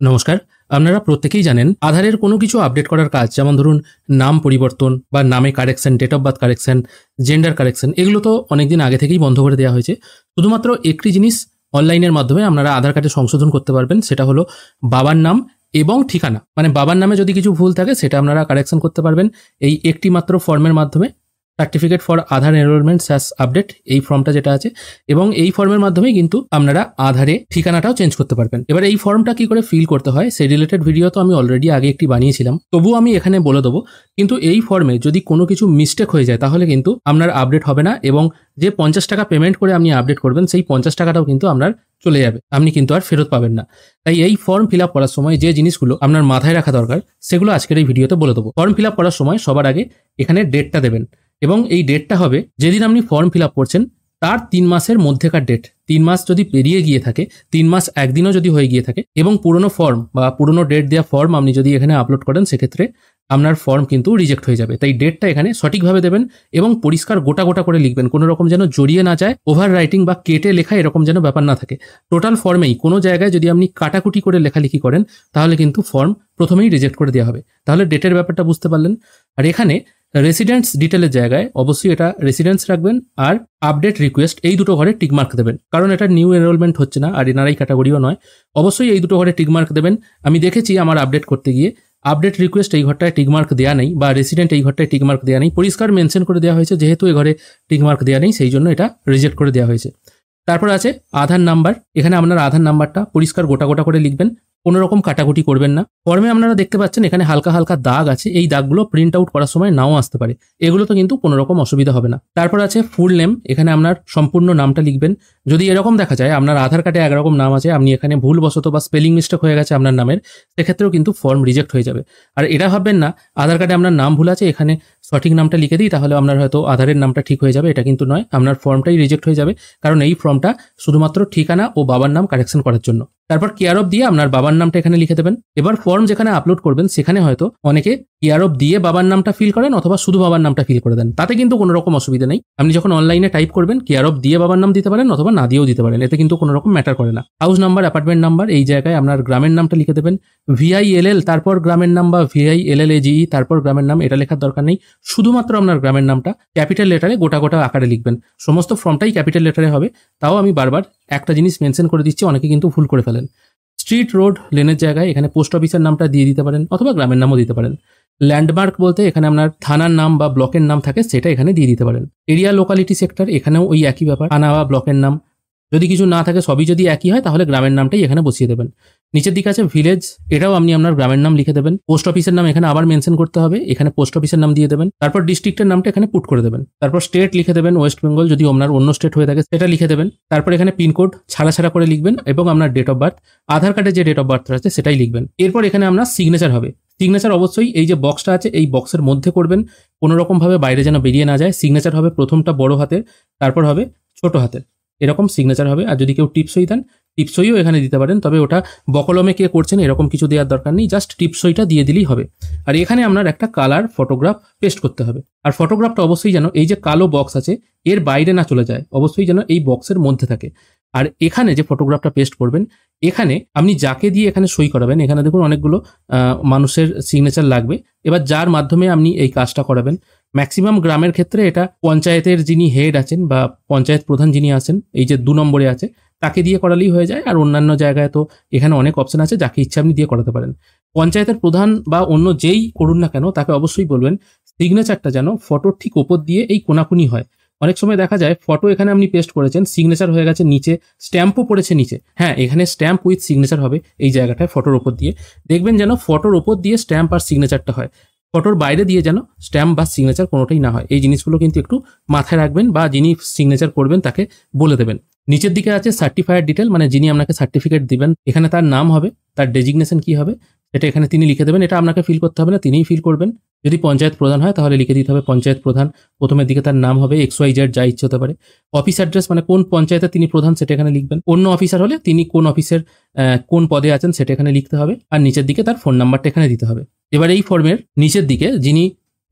নমস্কার। আপনারা প্রত্যেকেই জানেন আধারের কোনো কিছু আপডেট করার কাজ, যেমন ধরুন নাম পরিবর্তন বা নামে correction, date of birth correction, gender correction, এগুলো তো অনেকদিন আগে থেকেই বন্ধ করে দেওয়া হয়েছে। শুধুমাত্র একটি জিনিস অনলাইনের মাধ্যমে আপনারা আধার কার্ডে সংশোধন করতে পারবেন, সেটা হলো বাবার নাম এবং ঠিকানা। মানে বাবার নামে যদি কিছু ভুল থাকে সেটা আপনারা কারেকশন করতে পারবেন এই একটি মাত্র ফর্মের মাধ্যমে। সার্টিফিকেট ফর আধার এনরোলমেন্ট স্যাস আপডেট, এই ফর্মটা যেটা আছে, এবং এই ফর্মের মাধ্যমে কিন্তু আপনারা আধারে ঠিকানাটাও চেঞ্জ করতে পারবেন। এবার এই ফর্মটা কি করে ফিল করতে হয় সেই রিলেটেড ভিডিও তো আমি অলরেডি আগে একটি বানিয়েছিলাম, তবুও আমি এখানে বলে দেবো। কিন্তু এই ফর্মে যদি কোনো কিছু মিস্টেক হয়ে যায় তাহলে কিন্তু আপনার আপডেট হবে না, এবং যে 50 টাকা পেমেন্ট করে আপনি আপডেট করবেন সেই 50 টাকাটাও কিন্তু আপনার চলে যাবে, আপনি কিন্তু আর ফেরত পাবেন না। তাই এই ফর্ম ফিল আপ করার সময় যে জিনিসগুলো আপনার মাথায় রাখা দরকার সেগুলো আজকের এই ভিডিওতে বলে দেবো। ফর্ম ফিল আপ করার সময় সবার আগে এখানে ডেটটা দেবেন, এবং এই ডেটটা হবে যেদিন আপনি ফর্ম ফিল আপ করছেন তার 3 মাসের মধ্যেকার ডেট। 3 মাস যদি পেরিয়ে গিয়ে থাকে, 3 মাস একদিনও যদি হয়ে গিয়ে থাকে, এবং পুরনো ফর্ম বা পুরনো ডেট দেওয়া ফর্ম আপনি যদি এখানে আপলোড করেন, সেক্ষেত্রে আপনার ফর্ম কিন্তু রিজেক্ট হয়ে যাবে। তাই ডেটটা এখানে সঠিকভাবে দেবেন এবং পরিষ্কার গোটা গোটা করে লিখবেন, কোনো রকম যেন জড়িয়ে না যায়, ওভার রাইটিং বা কেটে লেখা এরকম যেন ব্যাপার না থাকে। টোটাল ফর্মেই কোনো জায়গায় যদি আপনি কাটাকুটি করে লেখালেখি করেন তাহলে কিন্তু ফর্ম প্রথমেই রিজেক্ট করে দেওয়া হবে। তাহলে ডেটের ব্যাপারটা বুঝতে পারলেন। আর এখানে রেসিডেন্টস ডিটেলের জায়গায় অবশ্যই এটা রেসিডেন্স রাখবেন, আর আপডেট রিকোয়েস্ট এই দুটো ঘরে টিকমার্ক দেবেন, কারণ এটা নিউ এনরোলমেন্ট হচ্ছে না আর এনআরআই ক্যাটাগরিও নয়। অবশ্যই এই দুটো ঘরে টিকমার্ক দেবেন। আমি দেখেছি আমার আপডেট করতে গিয়ে আপডেট রিকোয়েস্ট এই ঘরটায় টিকমার্ক দেওয়া নেই, বা রেসিডেন্ট এই ঘরটায় টিকমার্ক দেওয়া নেই, পরিষ্কার মেনশন করে দেওয়া হয়েছে যেহেতু এই ঘরে টিকমার্ক দেওয়া নেই সেই জন্য এটা রিজেক্ট করে দেওয়া হয়েছে। তারপর আছে আধার নাম্বার। এখানে আপনার আধার নাম্বারটা পরিষ্কার গোটা গোটা করে লিখবেন, কোনো রকম কাটাকুটি করবেন না। ফর্মে আপনারা দেখতে পাচ্ছেন এখানে হালকা হালকা দাগ আছে, এই দাগগুলো প্রিন্ট আউট করার সময় নাও আসতে পারে, এগুলো তো কিন্তু কোনো রকম অসুবিধা হবে না। তারপর আছে ফুল নেম। এখানে আপনার সম্পূর্ণ নামটা লিখবেন। যদি এরকম দেখা যায় আপনার আধার কার্ডে একরকম নাম আছে, আপনি এখানে ভুলবশত বা স্পেলিং মিস্টেক হয়ে গেছে আপনার নামের, সেক্ষেত্রেও কিন্তু ফর্ম রিজেক্ট হয়ে যাবে। আর এটা ভাববেন না আধার কার্ডে আপনার নাম ভুল আছে, এখানে সঠিক নামটা লিখে দিই তাহলে আপনার হয়তো আধারের নামটা ঠিক হয়ে যাবে, এটা কিন্তু নয়। আপনার ফর্মটাই রিজেক্ট হয়ে যাবে, কারণ এই ফর্মটা শুধুমাত্র ঠিকানা ও বাবার নাম কারেকশন করার জন্য। তারপর কেয়ার অফ দিয়ে আপনার বাবার নামটা এখানে লিখে দেবেন। এবার ফর্ম যেখানে আপলোড করবেন সেখানে হয়তো অনেকে কেয়ার অফ দিয়ে বাবার নামটা ফিল করেন অথবা শুধু বাবার নামটা ফিল করে দেন, তাতে কিন্তু কোনো রকম অসুবিধা নেই। আপনি যখন অনলাইনে টাইপ করবেন কেয়ার অফ দিয়ে বাবার নাম দিতে পারেন অথবা না দিয়েও দিতে পারেন, এতে কিন্তু কোনো রকম ম্যাটার করে না। হাউস নাম্বার, অ্যাপার্টমেন্ট নাম্বার, এই জায়গায় আপনার গ্রামের নামটা লিখে দেবেন। VILL তারপর গ্রামের নাম বা VILLAGE তারপর গ্রামের নাম, এটা লেখার দরকার নেই। শুধুমাত্র আপনার গ্রামের নামটা ক্যাপিটাল লেটারে গোটা গোটা আকারে লিখবেন। সমস্ত ফর্মটাই ক্যাপিটাল লেটারে হবে। তাও আমি বারবার একটা জিনিস মেনশন করে দিচ্ছি, অনেকে কিন্তু ভুল করে ফেলেন। স্ট্রিট, রোড, লেনের জায়গায় এখানে পোস্ট অফিসের নামটা দিয়ে দিতে পারেন অথবা গ্রামের নামও দিতে পারেন। ল্যান্ডমার্ক বলতে এখানে আপনার থানার নাম বা ব্লকের নাম থাকে, সেটা এখানে দিয়ে দিতে পারেন। এরিয়া, লোকালিটি, সেক্টর, এখানেও ওই একই ব্যাপার, থানা বা ব্লকের নাম। যদি কিছু না থাকে, সবই যদি একই হয়, তাহলে গ্রামের নামটাই এখানে বসিয়ে দেবেন। নিচের দিকে আছে ভিলেজ, এটাও আপনি আপনার গ্রামের নাম লিখে দেবেন। পোস্ট অফিসের নাম এখানে আবার মেনশন করতে হবে, এখানে পোস্ট অফিসের নাম দিয়ে দেবেন। তারপর ডিস্ট্রিক্টের নামটা এখানে পুট করে দেবেন। তারপর স্টেট লিখে দেবেন, ওয়েস্ট বেঙ্গল, যদি আপনার অন্য স্টেট হয়ে থাকে সেটা লিখে দেবেন। তারপর এখানে পিনকোড ছাড়া ছাড়া করে লিখবেন, এবং আপনার ডেট অফ বার্থ, আধার কার্ডে যে ডেট অফ বার্থ আছে সেটাই লিখবেন। এরপর এখানে আপনার সিগনেচার হবে। সিগনেচার অবশ্যই এই যে বক্সটা আছে এই বক্সের মধ্যে করবেন, কোনো রকম ভাবে বাইরে যেন বেরিয়ে না যায়। সিগনেচার হবে প্রথমটা বড় হাতের, তারপর হবে ছোট হাতের, এরকম সিগনেচার হবে। আর যদি কেউ টিপসই দেন, টিপসইও এখানে দিতে পারেন, তবে ওটা বকলমে কে করছেন এরকম কিছু দেওয়ার দরকার নেই, জাস্ট টিপসইটা দিয়ে দিলেই হবে। আর এখানে আপনার একটা কালার ফটোগ্রাফ পেস্ট করতে হবে, আর ফটোগ্রাফটা অবশ্যই যেন এই যে কালো বক্স আছে এর বাইরে না চলে যায়, অবশ্যই যেন এই বক্সের মধ্যে থাকে। আর এখানে যে ফটোগ্রাফটা পেস্ট করবেন, এখানে আপনি যাকে দিয়ে এখানে সই করাবেন, এখানে দেখুন অনেকগুলো মানুষের সিগনেচার লাগবে। এবার যার মাধ্যমে আপনি এই কাজটা করাবেন, ম্যাক্সিমাম গ্রামের ক্ষেত্রে এটা পঞ্চায়েতের যিনি হেড আছেন বা পঞ্চায়েত প্রধান যিনি আছেন, এই যে 2 নম্বরে আছে, তাকে দিয়ে করালেই হয়ে যায়। আর অন্যান্য জায়গায় তো এখানে অনেক অপশন আছে, যাকে ইচ্ছা আপনি দিয়ে করাতে পারেন। পঞ্চায়েতের প্রধান বা অন্য যেই করুন না কেন তাকে অবশ্যই বলবেন সিগনেচারটা যেন ফটোর ঠিক ওপর দিয়ে এই কোনাকুনি হয়। অনেক সময় দেখা যায় ফটো এখানে আপনি পেস্ট করেছেন, সিগনেচার হয়ে গেছে নিচে, স্ট্যাম্পও পড়েছে নিচে। হ্যাঁ, এখানে স্ট্যাম্প উইথ সিগনেচার হবে এই জায়গাটায় ফটোর ওপর দিয়ে। দেখবেন যেন ফটোর ওপর দিয়ে স্ট্যাম্প আর সিগনেচারটা হয়, ফটোর বাইরে দিয়ে যেন স্ট্যাম্প বা সিগনেচার কোনোটাই না হয়। এই জিনিসগুলো কিন্তু একটু মাথায় রাখবেন, বা যিনি সিগনেচার করবেন তাকে বলে দেবেন। নিচের দিকে আছে সার্টিফায়ার ডিটেল, মানে যিনি আপনাকে সার্টিফিকেট দিবেন, এখানে তার নাম হবে, তার ডেজিগনেশন কি হবে এটা এখানে তিনি লিখে দেবেন। এটা আপনাকে ফিল করতে হবে না, তিনিই ফিল করবেন। যদি পঞ্চায়েত প্রধান হয় তাহলে লিখে দিতে হবে পঞ্চায়েত প্রধান। প্রথমের দিকে তার নাম হবে, XYZ যা ইচ্ছে হতে পারে। অফিস অ্যাড্রেস মানে কোন পঞ্চায়েতে তিনি প্রধান সেটা এখানে লিখবেন। অন্য অফিসার হলে তিনি কোন অফিসের কোন পদে আছেন সেটা এখানে লিখতে হবে। আর নিচের দিকে তার ফোন নাম্বারটা এখানে দিতে হবে। এবার এই ফর্মের নিচের দিকে যিনি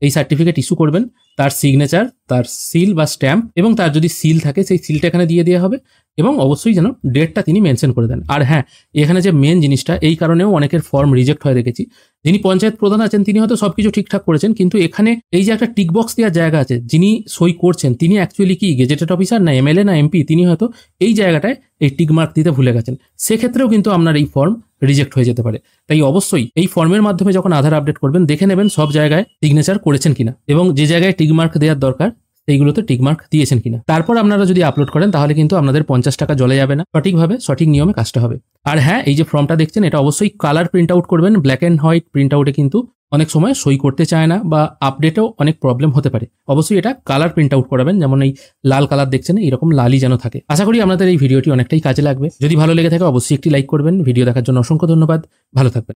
এই সার্টিফিকেট ইস্যু করবেন তার সিগনেচার, তার সিল বা স্ট্যাম্প, এবং তার যদি সিল থাকে সেই সিলটা এখানে দিয়ে দেওয়া হবে, এবং অবশ্যই যেন ডেটটা তিনি মেনশন করে দেন। আর হ্যাঁ, এখানে যে মেন জিনিসটা, এই কারণেও অনেকের ফর্ম রিজেক্ট হয়ে দেখেছি, যিনি পঞ্চায়েত প্রধান আছেন তিনি হয়তো সবকিছু ঠিকঠাক করেছেন, কিন্তু এখানে এই যে একটা টিক বক্স দেওয়ার জায়গা আছে, যিনি সই করছেন তিনি অ্যাকচুয়ালি কি গেজেটেড অফিসার না এমএলএ না এমপি, তিনি হয়তো এই জায়গাটায় এই টিক মার্ক দিতে ভুলে গেছেন। সেক্ষেত্রেও কিন্তু আপনার এই ফর্ম রিজেক্ট হয়ে যেতে পারে। তাই অবশ্যই এই ফর্মের মাধ্যমে যখন আধার আপডেট করবেন, দেখে নেবেন সব জায়গায় সিগনেচার করেছেন কিনা, এবং যে জায়গায় টিক মার্ক দেওয়ার দরকার সেইগুলোতে টিক মার্ক দিয়েছেন কিনা। তারপর আপনারা যদি আপলোড করেন তাহলে কিন্তু আপনাদের 50 টাকা জলে যাবে না, সঠিকভাবে সঠিক নিয়মে কাজটা হবে। আর হ্যাঁ, এই যে ফর্মটা দেখছেন এটা অবশ্যই কালার প্রিন্ট আউট করবেন। ব্ল্যাক অ্যান্ড হোয়াইট প্রিন্ট আউটে কিন্তু অনেক সময় সই করতে চায় না বা আপডেটেও অনেক প্রবলেম হতে পারে। অবশ্যই এটা কালার প্রিন্ট আউট করাবেন, যেমন এই লাল কালার দেখছেন এরকম লালই যেন থাকে। আশা করি আপনাদের এই ভিডিওটি অনেকটাই কাজে লাগবে। যদি ভালো লেগে থাকে অবশ্যই একটি লাইক করবেন। ভিডিও দেখার জন্য অসংখ্য ধন্যবাদ। ভালো থাকবেন।